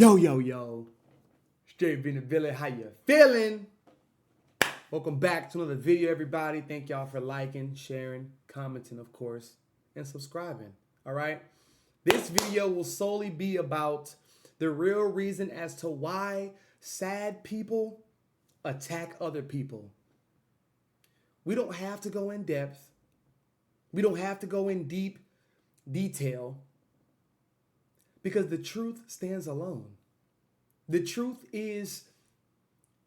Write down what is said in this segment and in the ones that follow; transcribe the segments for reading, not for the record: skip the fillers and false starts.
Yo, yo, yo. 𝗧𝗵𝗵𝗵𝗴, how you feeling? Welcome back to another video, everybody. Thank y'all for liking, sharing, commenting, of course, and subscribing, all right? This video will solely be about the real reason as to why sad people attack other people. We don't have to go in depth. We don't have to go in deep detail because the truth stands alone. The truth is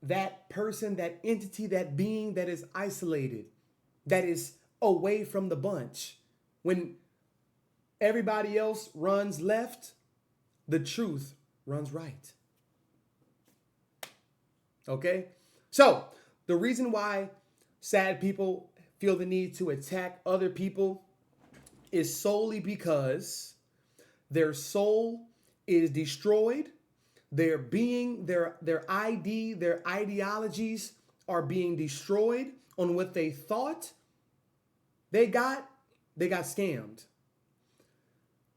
that person, that entity, that being that is isolated, that is away from the bunch. When everybody else runs left, the truth runs right. Okay? So, the reason why sad people feel the need to attack other people is solely because their soul is destroyed. Their being, their ID, their ideologies are being destroyed on what they thought they got scammed.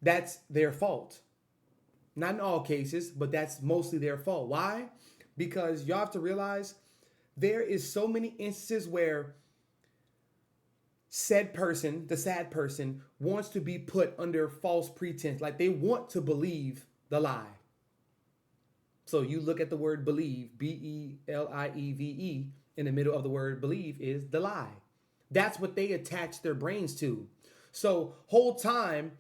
That's their fault. Not in all cases, but that's mostly their fault. Why? Because you have to realize there is so many instances where said person, the sad person, wants to be put under false pretense. Like they want to believe the lie. So you look at the word believe, B-E-L-I-E-V-E, in the middle of the word believe is the lie. That's what they attach their brains to. So whole time,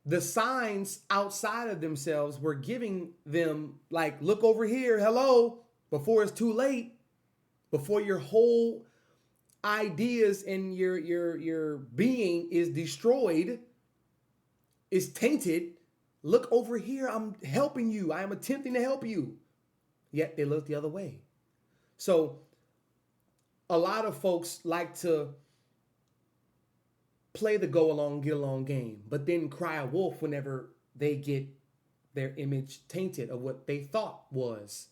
the signs outside of themselves were giving them like, look over here, hello, before it's too late, before your whole ideas and your being is destroyed, is tainted. Look over here, I'm helping you. I am attempting to help you. Yet they look the other way. So a lot of folks like to play the go along, get along game, but then cry wolf whenever they get their image tainted of what they thought was.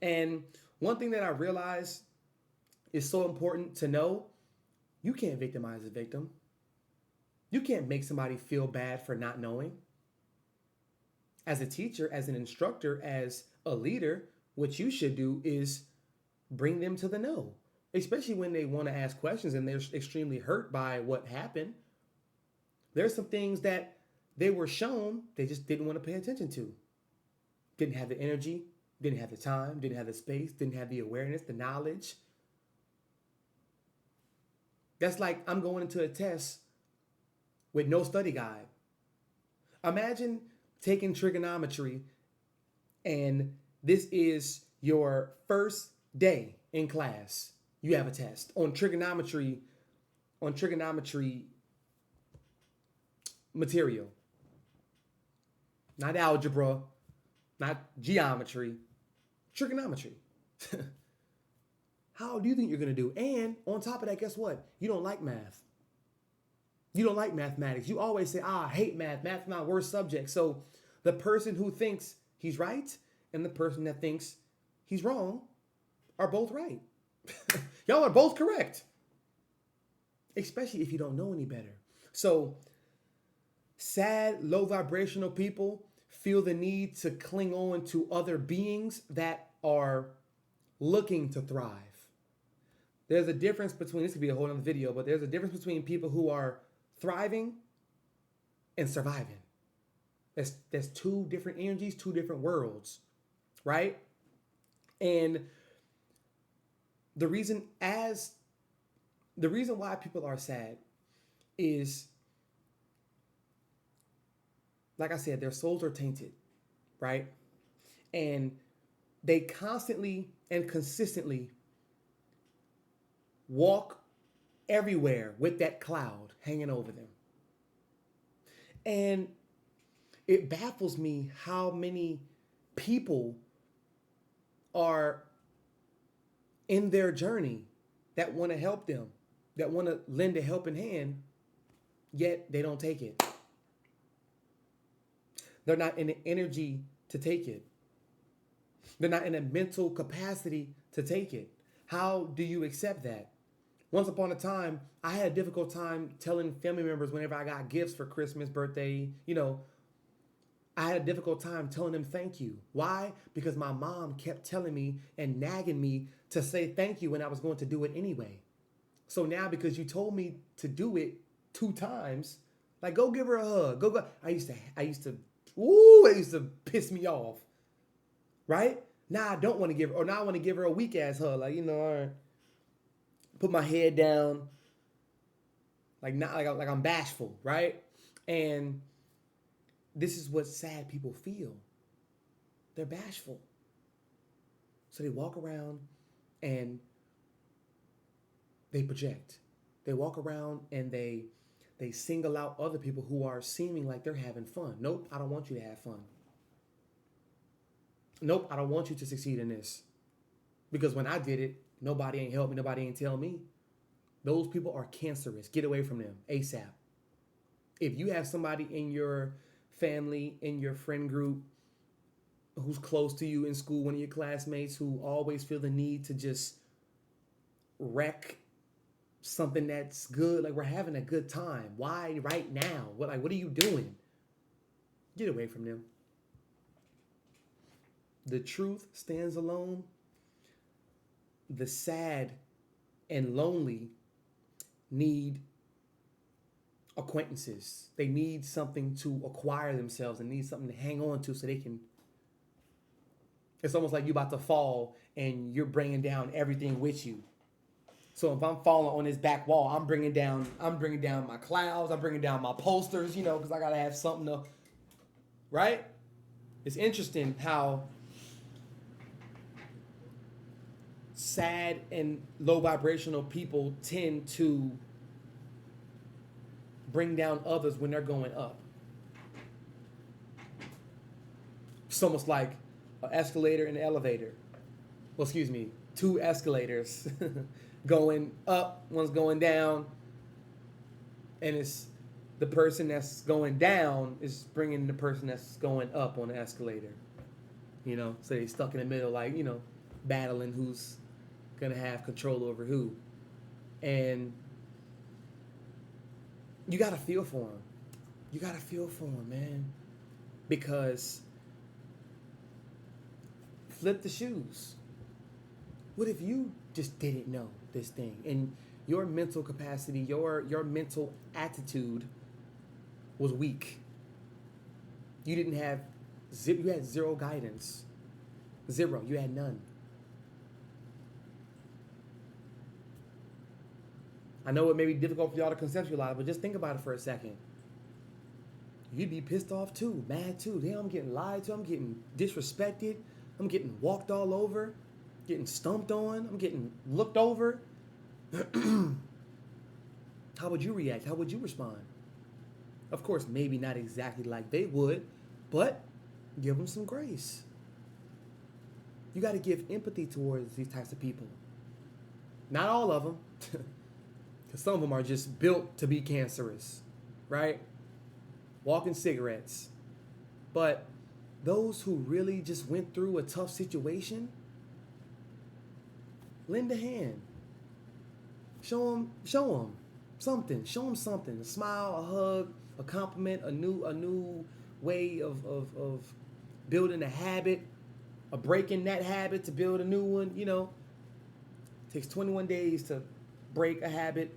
And one thing that I realized is so important to know, you can't victimize a victim. You can't make somebody feel bad for not knowing. As a teacher, as an instructor, as a leader, what you should do is bring them to the know, especially when they want to ask questions and they're extremely hurt by what happened. There's some things that they were shown, they just didn't want to pay attention to. Didn't have the energy, didn't have the time, didn't have the space, didn't have the awareness, the knowledge. That's like I'm going into a test with no study guide. Imagine taking trigonometry and this is your first day in class. You have a test on trigonometry material. Not algebra, not geometry, trigonometry. How do you think you're going to do? And on top of that, guess what? You don't like math. You don't like mathematics. You always say, I hate math. Math's my worst subject. So the person who thinks he's right and the person that thinks he's wrong are both right. Y'all are both correct. Especially if you don't know any better. So sad, low vibrational people feel the need to cling on to other beings that are looking to thrive. There's a difference between, this could be a whole other video, but there's a difference between people who are thriving and surviving. That's two different energies, two different worlds, right? And the reason why people are sad is, like I said, their souls are tainted, right? And they constantly and consistently walk everywhere with that cloud hanging over them. And it baffles me how many people are in their journey that want to help them, that want to lend a helping hand, yet they don't take it. They're not in the energy to take it. They're not in a mental capacity to take it. How do you accept that? Once upon a time, I had a difficult time telling family members whenever I got gifts for Christmas, birthday, I had a difficult time telling them thank you. Why? Because my mom kept telling me and nagging me to say thank you when I was going to do it anyway. So now because you told me to do it 2 times, like go give her a hug. Go. I used to, it used to piss me off. Right? Now I don't want to give her, or now I want to give her a weak ass hug. Like, all right, put my head down. Like not like I'm bashful, right? And this is what sad people feel. They're bashful. So they walk around and they project. They walk around and they single out other people who are seeming like they're having fun. Nope, I don't want you to have fun. Nope, I don't want you to succeed in this. Because when I did it, nobody ain't helped me, nobody ain't tell me. Those people are cancerous. Get away from them ASAP. If you have somebody in your family, in your friend group, who's close to you in school, one of your classmates who always feel the need to just wreck something that's good, like we're having a good time. Why right now? What are you doing? Get away from them. The truth stands alone. The sad and lonely need acquaintances. They need something to acquire themselves. They need something to hang on to so they can. It's almost like you're about to fall and you're bringing down everything with you. So if I'm falling on this back wall, I'm bringing down my clouds. I'm bringing down my posters, because I gotta have something to. Right? It's interesting how sad and low vibrational people tend to bring down others when they're going up. It's almost like an escalator and an elevator. Well, excuse me, 2 escalators going up, one's going down, and it's the person that's going down is bringing the person that's going up on the escalator. So they're stuck in the middle, like, battling who's gonna have control over who. And you gotta feel for them. You gotta feel for them, man. Because flip the shoes. What if you just didn't know this thing? And your mental capacity, your mental attitude was weak. You didn't have, you had 0 guidance. 0, you had none. I know it may be difficult for y'all to conceptualize, but just think about it for a second. You'd be pissed off too, mad too. Damn, I'm getting lied to, I'm getting disrespected, I'm getting walked all over, getting stomped on, I'm getting looked over. How would you react? How would you respond? Of course, maybe not exactly like they would, but give them some grace. You got to give empathy towards these types of people. Not all of them. Because some of them are just built to be cancerous, right? Walking cigarettes. But those who really just went through a tough situation, lend a hand. Show them something. Show them something. A smile, a hug, a compliment, a new way of building a habit, a break in that habit to build a new one. It takes 21 days to break a habit,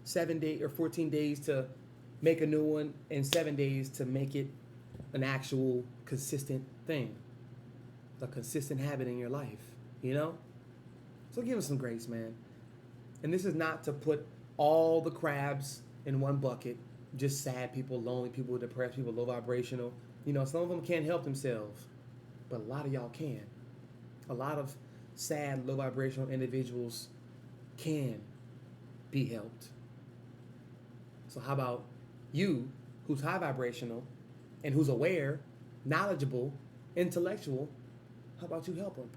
7 days or 14 days to make a new one, and 7 days to make it an actual consistent thing, a consistent habit in your life, So give us some grace, man. And this is not to put all the crabs in one bucket, just sad people, lonely people, depressed people, low vibrational. Some of them can't help themselves, but a lot of y'all can. A lot of sad, low vibrational individuals can be helped. So how about you, who's high vibrational and who's aware, knowledgeable, intellectual, how about you help them?